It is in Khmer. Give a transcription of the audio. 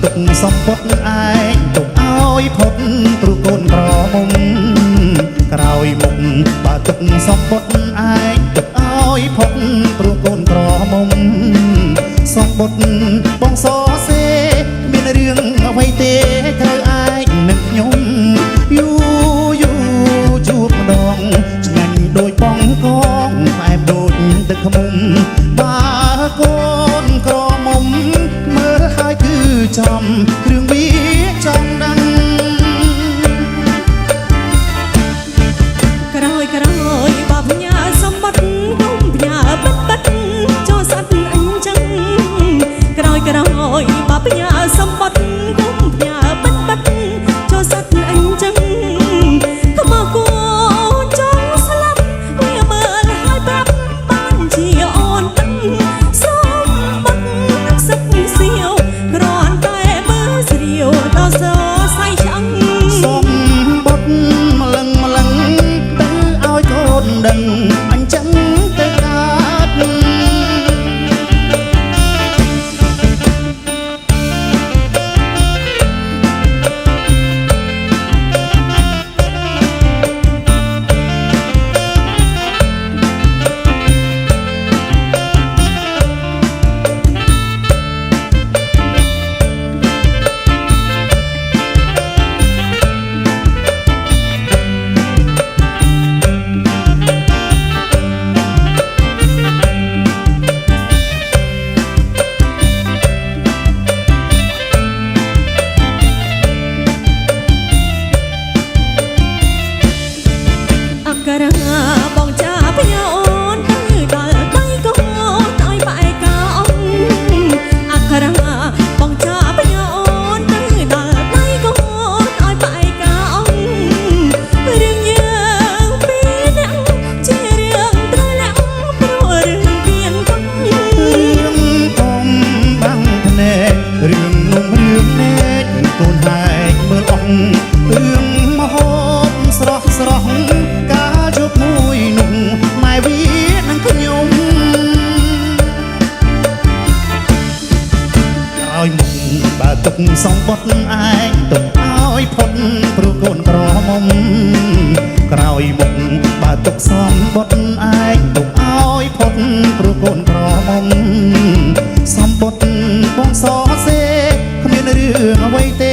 ទុកសំពត់ឯងទុកឲ្យផុតព្រោះកូនក្រមុំក្រោយមុខបើទុកសំពត់ឯងទុកឲ្យផុតព្រោះកូនក្រមុំសំពត់បងសរសេរមានរឿងអ្វីទេត្រូវឯងនឹងខ្ញុំយូយូជួបម្ដងឆ្ងាញ់ដូចបងកងផ្អែមដូចទឹកខ្មុំបើកូនក្រមុំមើលហើយគឺចំរឿងវាចង់ដឹងក្រោយក្រោយបើផ្ញើសម្បត្តិគុំផ្ញើបិទបិទចូលសត្វអញ្ចឹងក្រោយក្រោយបើផ្ញើសម្បត្តិគុំផ្ញើបិទបិទចូលសត្វអញ្ចឹងក៏មកគួរចង់ស្លាប់វាមើលហើយប្រាប់បានជាអូនទឹកសម្បត្តិសឹកសៀវគ្រាន់តែមើលស្រាវដល់សរសៃឆ្អឹងសំបុតម្លឹងទៅឲ្យកូនដឹងអញ្ចឹងទៅកើតក្របងចាផ្ញើអូនទៅដល់ដៃកូនឲ្យផ្អែកកោអក្ខរបងចាផ្ញើអូនទៅដល់ដៃកូនឲ្យផ្អែកកោរឿងយើងពីរនាក់ជារឿងត្រលាក់ព្រោះរឿងទៀនកូនរឿងកុំបាំងភ្នែករឿងនំរឿងណែកកូនហែកមើលអស់រឿងមហូបស្រស់កាលជប់មួយនោះម៉ែវានឹងខ្ញុំក្រោយមុខបើទុកសំបុត្រឯងទុកឲ្យផុតព្រោះកូនក្រមុំក្រោយមុខបើទុកសំបុត្រឯងទុកឲ្យផុតព្រោះកូនក្រមុំសំបុត្របងសរសេរគ្មានរឿងអ្វីទេ